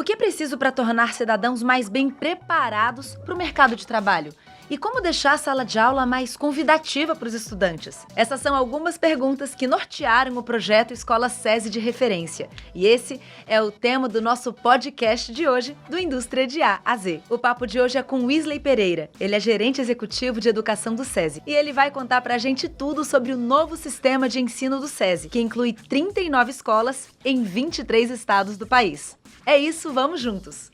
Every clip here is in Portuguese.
que é preciso para tornar cidadãos mais bem preparados para o mercado de trabalho? E como deixar a sala de aula mais convidativa para os estudantes? Essas são algumas perguntas que nortearam o projeto Escola SESI de Referência. E esse é o tema do nosso podcast de hoje, do Indústria de A a Z. O papo de hoje é com Wesley Pereira. Ele é gerente executivo de educação do SESI. E ele vai contar para a gente tudo sobre o novo sistema de ensino do SESI, que inclui 39 escolas em 23 estados do país. É isso, vamos juntos!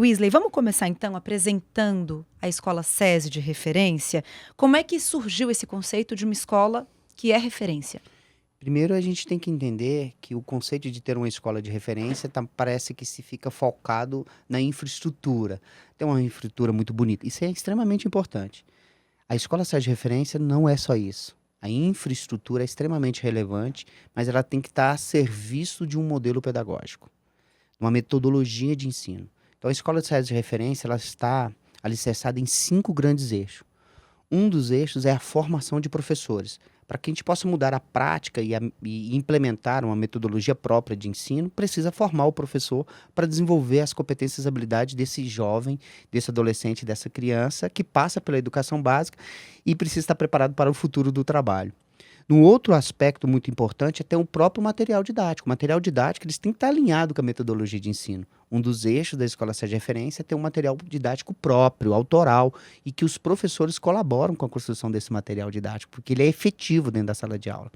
Wesley, vamos começar então apresentando a Escola SESI de Referência. Como é que surgiu esse conceito de uma escola que é referência? Primeiro, a gente tem que entender que o conceito de ter uma escola de referência parece que se fica focado na infraestrutura. Tem uma infraestrutura muito bonita. Isso é extremamente importante. A Escola SESI de Referência não é só isso. A infraestrutura é extremamente relevante, mas ela tem que estar a serviço de um modelo pedagógico, uma metodologia de ensino. Então, a Escola SESI de Referência ela está alicerçada em 5 grandes eixos. Um dos eixos é a formação de professores. Para que a gente possa mudar a prática e implementar uma metodologia própria de ensino, precisa formar o professor para desenvolver as competências e habilidades desse jovem, desse adolescente, dessa criança que passa pela educação básica e precisa estar preparado para o futuro do trabalho. No outro aspecto muito importante é ter o próprio material didático. O material didático eles têm que estar alinhado com a metodologia de ensino. Um dos eixos da Escola SESI de Referência é ter um material didático próprio, autoral, e que os professores colaboram com a construção desse material didático, porque ele é efetivo dentro da sala de aula.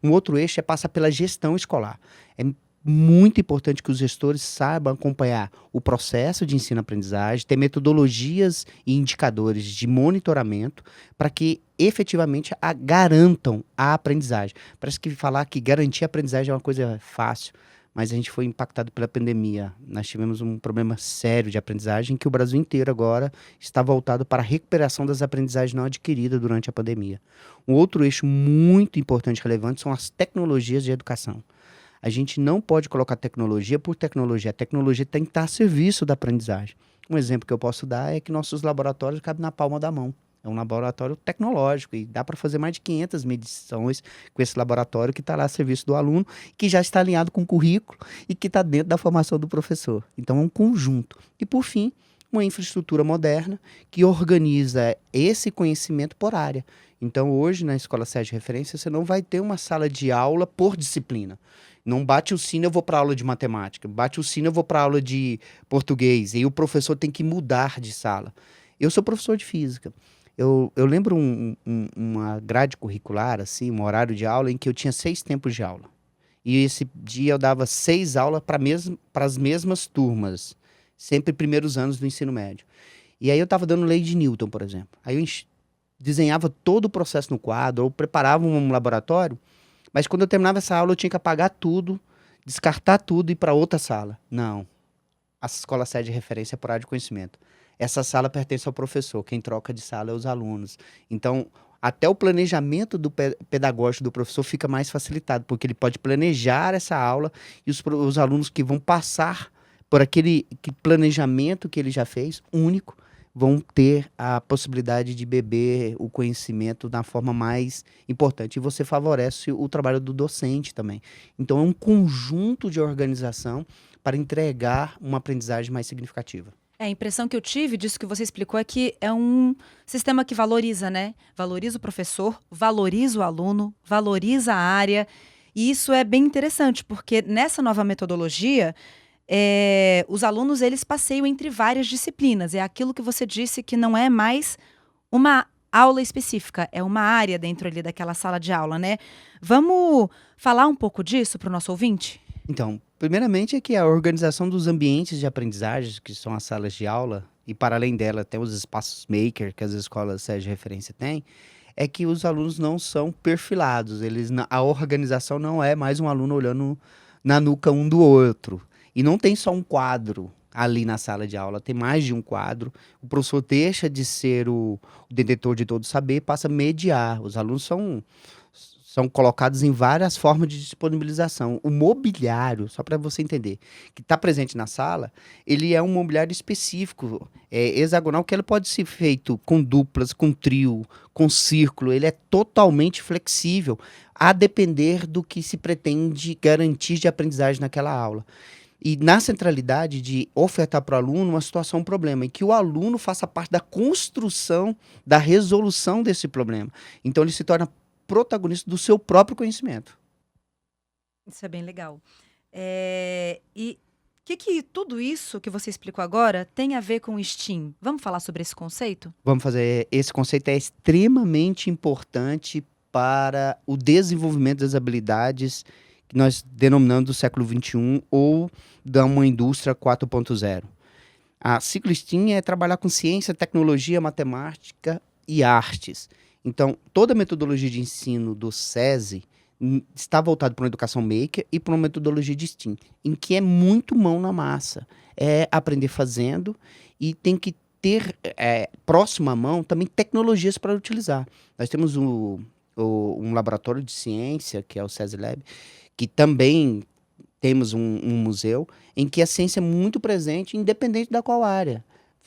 Um outro eixo é passar pela gestão escolar. É muito importante que os gestores saibam acompanhar o processo de ensino-aprendizagem, ter metodologias e indicadores de monitoramento para que efetivamente garantam a aprendizagem. Parece que falar que garantir a aprendizagem é uma coisa fácil, mas a gente foi impactado pela pandemia. Nós tivemos um problema sério de aprendizagem que o Brasil inteiro agora está voltado para a recuperação das aprendizagens não adquiridas durante a pandemia. Um outro eixo muito importante e relevante são as tecnologias de educação. A gente não pode colocar tecnologia por tecnologia. A tecnologia tem que estar a serviço da aprendizagem. Um exemplo que eu posso dar é que nossos laboratórios cabem na palma da mão. É um laboratório tecnológico e dá para fazer mais de 500 medições com esse laboratório que está lá a serviço do aluno, que já está alinhado com o currículo e que está dentro da formação do professor. Então é um conjunto. E por fim, uma infraestrutura moderna que organiza esse conhecimento por área. Então hoje na Escola SESI de Referência você não vai ter uma sala de aula por disciplina. Não bate o sino, eu vou para aula de matemática. Bate o sino, eu vou para aula de português. E o professor tem que mudar de sala. Eu sou professor de física. Eu lembro uma grade curricular, assim, um horário de aula em que eu tinha 6 tempos de aula. E esse dia eu dava 6 aulas para as mesmas turmas. Sempre primeiros anos do ensino médio. E aí eu estava dando lei de Newton, por exemplo. Aí eu desenhava todo o processo no quadro, ou preparava um laboratório. Mas quando eu terminava essa aula, eu tinha que apagar tudo, descartar tudo e ir para outra sala. Não. A Escola SESI de Referência é por área de conhecimento. Essa sala pertence ao professor. Quem troca de sala é os alunos. Então, até o planejamento pedagógico do professor fica mais facilitado, porque ele pode planejar essa aula e os alunos que vão passar por aquele planejamento que ele já fez, único, vão ter a possibilidade de beber o conhecimento da forma mais importante. E você favorece o trabalho do docente também. Então, é um conjunto de organização para entregar uma aprendizagem mais significativa. A impressão que eu tive disso que você explicou é que é um sistema que valoriza, né? Valoriza o professor, valoriza o aluno, valoriza a área. E isso é bem interessante, porque nessa nova metodologia, os alunos eles passeiam entre várias disciplinas. É aquilo que você disse que não é mais uma aula específica, é uma área dentro ali daquela sala de aula, né? Vamos falar um pouco disso para o nosso ouvinte? Então, primeiramente é que a organização dos ambientes de aprendizagem, que são as salas de aula, e para além dela tem os espaços maker que as escolas SESI de Referência têm, é que os alunos não são perfilados. A organização não é mais um aluno olhando na nuca um do outro. E não tem só um quadro ali na sala de aula, tem mais de um quadro. O professor deixa de ser o detentor de todo saber e passa a mediar. Os alunos são colocados em várias formas de disponibilização. O mobiliário, só para você entender, que está presente na sala, ele é um mobiliário específico, hexagonal, que ele pode ser feito com duplas, com trio, com círculo. Ele é totalmente flexível, a depender do que se pretende garantir de aprendizagem naquela aula. E na centralidade de ofertar para o aluno uma situação, um problema, e que o aluno faça parte da construção, da resolução desse problema. Então ele se torna protagonista do seu próprio conhecimento. Isso é bem legal. E o que tudo isso que você explicou agora tem a ver com o STEAM? Vamos falar sobre esse conceito? Vamos fazer, esse conceito é extremamente importante para o desenvolvimento das habilidades que nós denominamos do século XXI ou da uma indústria 4.0. A ciclo STEAM é trabalhar com ciência, tecnologia, matemática e artes. Então, toda a metodologia de ensino do SESI está voltado para uma educação maker e para uma metodologia de STEAM, em que é muito mão na massa. É aprender fazendo e tem que ter próximo à mão também tecnologias para utilizar. Nós temos um laboratório de ciência, que é o SESI Lab, que também temos um museu, em que a ciência é muito presente, independente da qual área.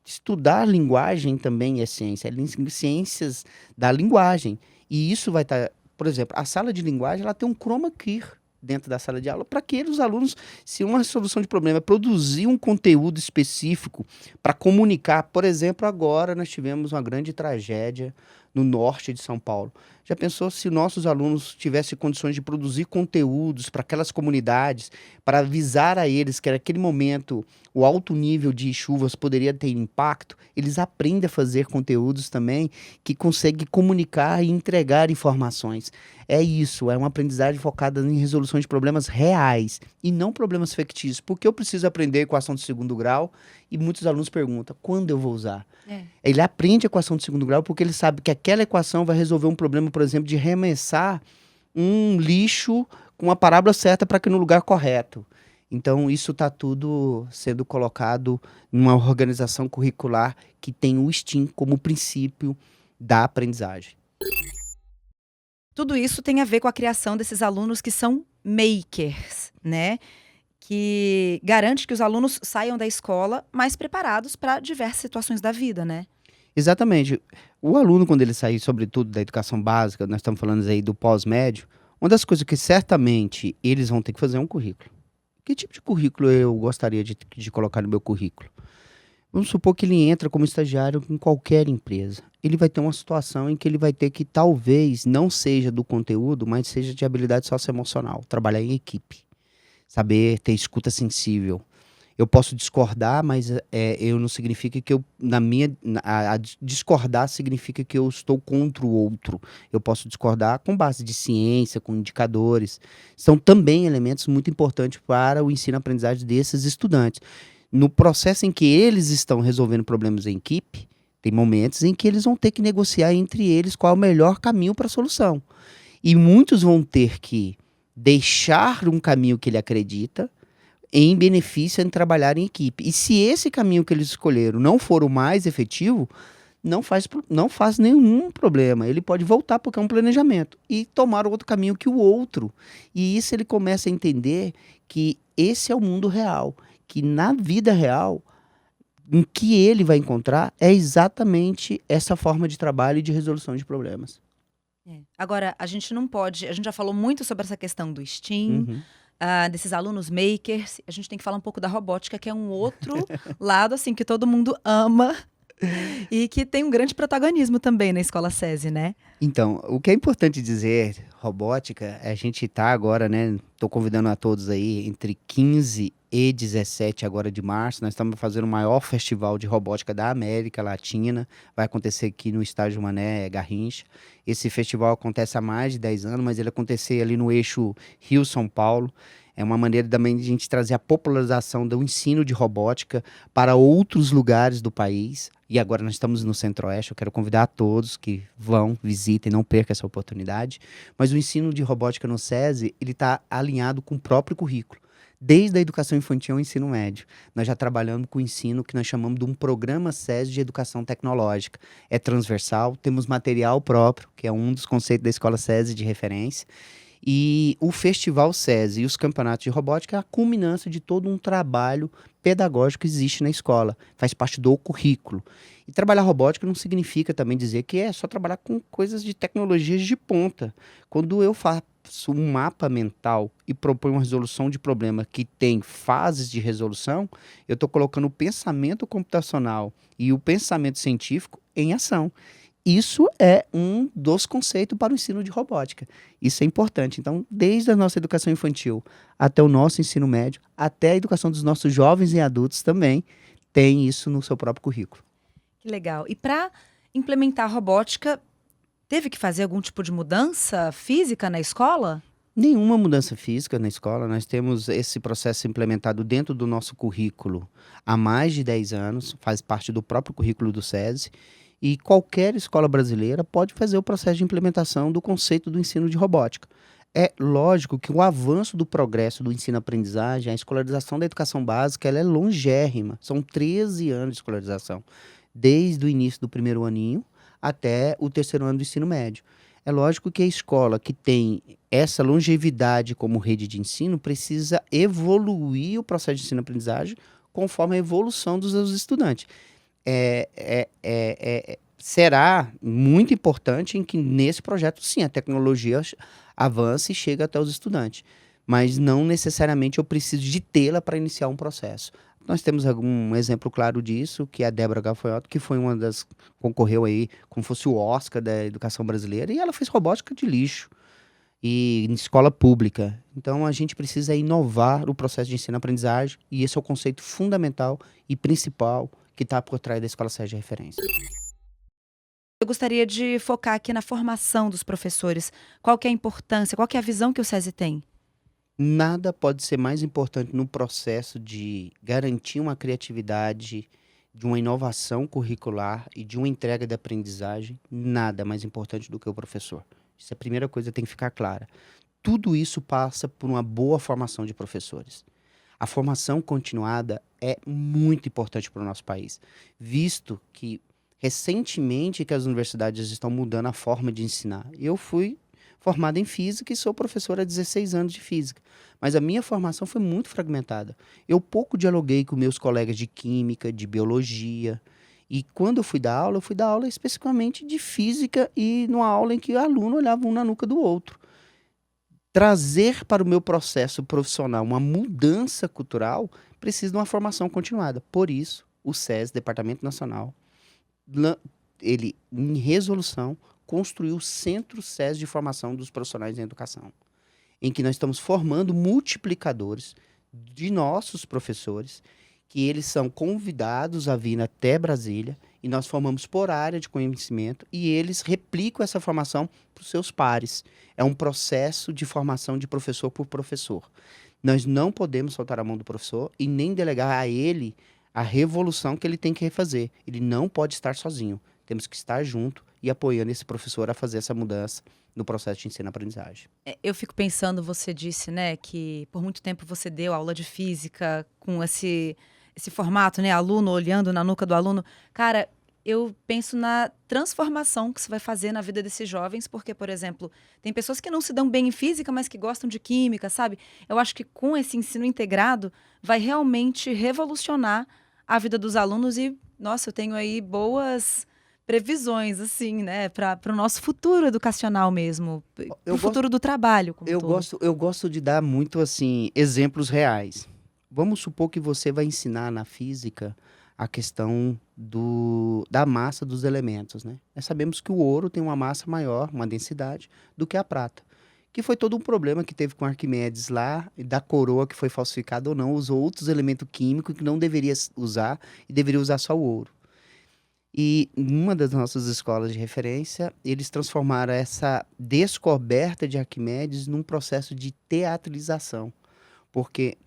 Estudar linguagem também é ciência, ciências da linguagem. E isso vai estar... Por exemplo, a sala de linguagem ela tem um chroma key dentro da sala de aula para que os alunos, se uma solução de problema é produzir um conteúdo específico para comunicar, por exemplo, agora nós tivemos uma grande tragédia no norte de São Paulo. Já pensou se nossos alunos tivessem condições de produzir conteúdos para aquelas comunidades, para avisar a eles que naquele momento o alto nível de chuvas poderia ter impacto? Eles aprendem a fazer conteúdos também que conseguem comunicar e entregar informações. É isso, é uma aprendizagem focada em resolução de problemas reais e não problemas fictícios. Porque eu preciso aprender equação de segundo grau e muitos alunos perguntam, quando eu vou usar? Ele aprende a equação de segundo grau porque ele sabe que aquela equação vai resolver um problema, por exemplo, de remessar um lixo com a parábola certa para que no lugar correto. Então, isso está tudo sendo colocado numa organização curricular que tem o STEAM como princípio da aprendizagem. Tudo isso tem a ver com a criação desses alunos que são makers, né? Que garante que os alunos saiam da escola mais preparados para diversas situações da vida, né? Exatamente. O aluno, quando ele sair, sobretudo da educação básica, nós estamos falando aí do pós-médio, uma das coisas que certamente eles vão ter que fazer é um currículo. Que tipo de currículo eu gostaria de colocar no meu currículo? Vamos supor que ele entra como estagiário em qualquer empresa. Ele vai ter uma situação em que ele vai ter que talvez não seja do conteúdo, mas seja de habilidade socioemocional, trabalhar em equipe, saber ter escuta sensível. Eu posso discordar, mas eu não significa que discordar significa que eu estou contra o outro. Eu posso discordar com base de ciência, com indicadores. São também elementos muito importantes para o ensino-aprendizagem desses estudantes. No processo em que eles estão resolvendo problemas em equipe, tem momentos em que eles vão ter que negociar entre eles qual é o melhor caminho para a solução. E muitos vão ter que deixar um caminho que ele acredita em benefício em trabalhar em equipe. E se esse caminho que eles escolheram não for o mais efetivo, não faz nenhum problema. Ele pode voltar porque é um planejamento e tomar outro caminho que o outro. E isso ele começa a entender que esse é o mundo real, que na vida real, em que ele vai encontrar é exatamente essa forma de trabalho e de resolução de problemas. Agora, a gente não pode... A gente já falou muito sobre essa questão do STEAM, desses alunos makers. A gente tem que falar um pouco da robótica, que é um outro lado, assim, que todo mundo ama e que tem um grande protagonismo também na Escola SESI, né? Então, o que é importante dizer, robótica, a gente está agora, né? Estou convidando a todos aí, entre 15 e 17 agora de março, nós estamos fazendo o maior festival de robótica da América Latina. Vai acontecer aqui no Estádio Mané Garrincha. Esse festival acontece há mais de 10 anos, mas ele acontecer ali no eixo Rio-São Paulo. É uma maneira também de a gente trazer a popularização do ensino de robótica para outros lugares do país. E agora nós estamos no Centro-Oeste, eu quero convidar a todos que vão, visitem, não percam essa oportunidade. Mas o ensino de robótica no SESI, ele está alinhado com o próprio currículo. Desde a educação infantil ao ensino médio. Nós já trabalhamos com o ensino que nós chamamos de um programa SESI de educação tecnológica. É transversal, temos material próprio, que é um dos conceitos da Escola SESI de referência. E o Festival SESI e os campeonatos de robótica é a culminância de todo um trabalho pedagógico que existe na escola. Faz parte do currículo. E trabalhar robótica não significa também dizer que é só trabalhar com coisas de tecnologias de ponta. Quando eu faço um mapa mental e proponho uma resolução de problema que tem fases de resolução, eu estou colocando o pensamento computacional e o pensamento científico em ação. Isso é um dos conceitos para o ensino de robótica. Isso é importante. Então, desde a nossa educação infantil até o nosso ensino médio, até a educação dos nossos jovens e adultos também, tem isso no seu próprio currículo. Que legal. E para implementar a robótica, teve que fazer algum tipo de mudança física na escola? Nenhuma mudança física na escola, nós temos esse processo implementado dentro do nosso currículo há mais de 10 anos, faz parte do próprio currículo do SESI, e qualquer escola brasileira pode fazer o processo de implementação do conceito do ensino de robótica. É lógico que o avanço do progresso do ensino-aprendizagem, a escolarização da educação básica, ela é longérrima, são 13 anos de escolarização, desde o início do primeiro aninho até o terceiro ano do ensino médio. É lógico que a escola que tem essa longevidade como rede de ensino precisa evoluir o processo de ensino-aprendizagem conforme a evolução dos seus estudantes. Será muito importante em que nesse projeto, sim, a tecnologia avance e chegue até os estudantes, mas não necessariamente eu preciso de tê-la para iniciar um processo. Nós temos algum exemplo claro disso, que é a Débora Gafanhoto, que foi uma das, concorreu aí como fosse o Oscar da educação brasileira, e ela fez robótica de lixo e em escola pública. Então a gente precisa inovar o processo de ensino-aprendizagem, e esse é o conceito fundamental e principal que está por trás da Escola SESI de Referência. Eu gostaria de focar aqui na formação dos professores. Qual que é a importância, qual que é a visão que o SESI tem? Nada pode ser mais importante no processo de garantir uma criatividade, de uma inovação curricular e de uma entrega de aprendizagem, nada mais importante do que o professor. Isso é a primeira coisa que tem que ficar clara. Tudo isso passa por uma boa formação de professores. A formação continuada é muito importante para o nosso país, visto que recentemente que as universidades estão mudando a forma de ensinar. Eu fui formado em física e sou professor há 16 anos de física, mas a minha formação foi muito fragmentada. Eu pouco dialoguei com meus colegas de química, de biologia, e quando eu fui dar aula especificamente de física, e numa aula em que o aluno olhava um na nuca do outro. Trazer para o meu processo profissional uma mudança cultural precisa de uma formação continuada. Por isso, o SESI, Departamento Nacional, ele, em resolução, construiu o Centro SESI de Formação dos Profissionais em Educação, em que nós estamos formando multiplicadores de nossos professores, que eles são convidados a vir até Brasília, e nós formamos por área de conhecimento, e eles replicam essa formação para os seus pares. É um processo de formação de professor por professor. Nós não podemos soltar a mão do professor e nem delegar a ele a revolução que ele tem que refazer. Ele não pode estar sozinho. Temos que estar junto e apoiando esse professor a fazer essa mudança no processo de ensino-aprendizagem. Eu fico pensando, você disse, né, que por muito tempo você deu aula de física com esse formato, né, aluno olhando na nuca do aluno. Cara, eu penso na transformação que isso vai fazer na vida desses jovens, porque, por exemplo, tem pessoas que não se dão bem em física, mas que gostam de química, sabe? Eu acho que com esse ensino integrado vai realmente revolucionar a vida dos alunos e, nossa, eu tenho aí boas previsões, assim, né, para o nosso futuro educacional mesmo, para o futuro do trabalho como todo. Eu gosto de dar muito, assim, exemplos reais. Vamos supor que você vai ensinar na física a questão da massa dos elementos, né? Nós sabemos que o ouro tem uma massa maior, uma densidade, do que a prata, que foi todo um problema que teve com Arquimedes lá, da coroa que foi falsificada ou não, usou outros elementos químicos que não deveria usar e deveria usar só o ouro. E numa das nossas escolas de referência, eles transformaram essa descoberta de Arquimedes num processo de teatralização, porque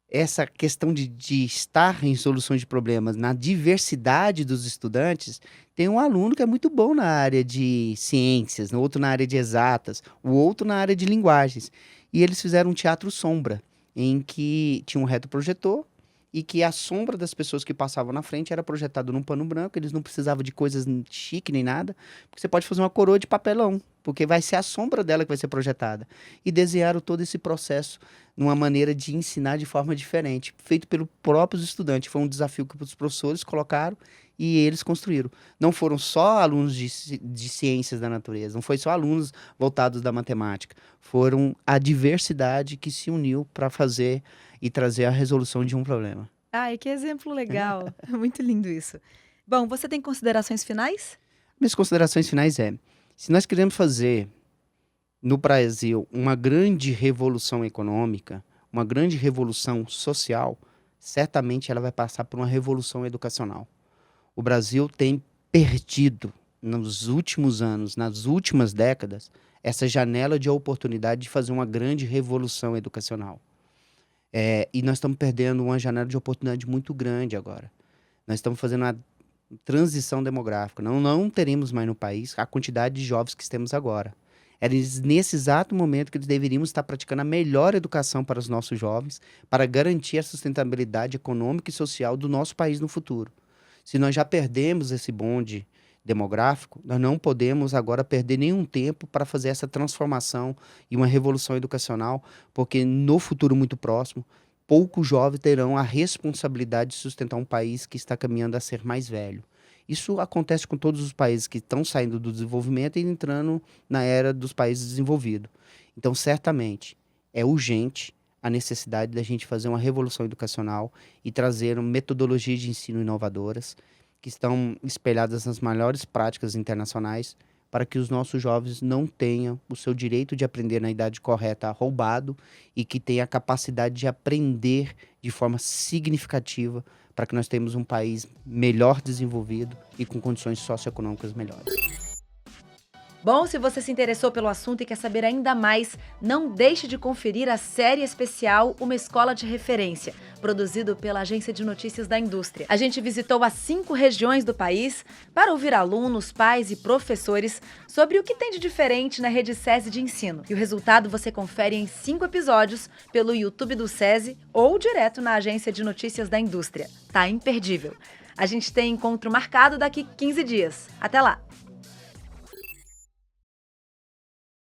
essa questão de estar em soluções de problemas, na diversidade dos estudantes, tem um aluno que é muito bom na área de ciências, o outro na área de exatas, o outro na área de linguagens. E eles fizeram um teatro sombra, em que tinha um retroprojetor e que a sombra das pessoas que passavam na frente era projetada num pano branco, eles não precisavam de coisas chique nem nada, porque você pode fazer uma coroa de papelão, porque vai ser a sombra dela que vai ser projetada. E desenharam todo esse processo numa maneira de ensinar de forma diferente, feito pelos próprios estudantes. Foi um desafio que os professores colocaram e eles construíram. Não foram só alunos de ciências da natureza, não foi só alunos voltados da matemática. Foram a diversidade que se uniu para fazer e trazer a resolução de um problema. Ai, que exemplo legal. Muito lindo isso. Bom, você tem considerações finais? Minhas considerações finais se nós queremos fazer no Brasil uma grande revolução econômica, uma grande revolução social, certamente ela vai passar por uma revolução educacional. O Brasil tem perdido nos últimos anos, nas últimas décadas, essa janela de oportunidade de fazer uma grande revolução educacional. E nós estamos perdendo uma janela de oportunidade muito grande agora. Nós estamos fazendo uma transição demográfica. Não teremos mais no país a quantidade de jovens que temos agora. Era nesse exato momento que deveríamos estar praticando a melhor educação para os nossos jovens, para garantir a sustentabilidade econômica e social do nosso país no futuro. Se nós já perdemos esse bonde demográfico, nós não podemos agora perder nenhum tempo para fazer essa transformação e uma revolução educacional, porque no futuro muito próximo, poucos jovens terão a responsabilidade de sustentar um país que está caminhando a ser mais velho. Isso acontece com todos os países que estão saindo do desenvolvimento e entrando na era dos países desenvolvidos. Então, certamente, é urgente a necessidade da gente fazer uma revolução educacional e trazer metodologias de ensino inovadoras que estão espelhadas nas melhores práticas internacionais para que os nossos jovens não tenham o seu direito de aprender na idade correta roubado e que tenham a capacidade de aprender de forma significativa para que nós tenhamos um país melhor desenvolvido e com condições socioeconômicas melhores. Bom, se você se interessou pelo assunto e quer saber ainda mais, não deixe de conferir a série especial Uma Escola de Referência, produzido pela Agência de Notícias da Indústria. A gente visitou as 5 regiões do país para ouvir alunos, pais e professores sobre o que tem de diferente na rede SESI de ensino. E o resultado você confere em 5 episódios pelo YouTube do SESI ou direto na Agência de Notícias da Indústria. Tá imperdível. A gente tem encontro marcado daqui 15 dias. Até lá!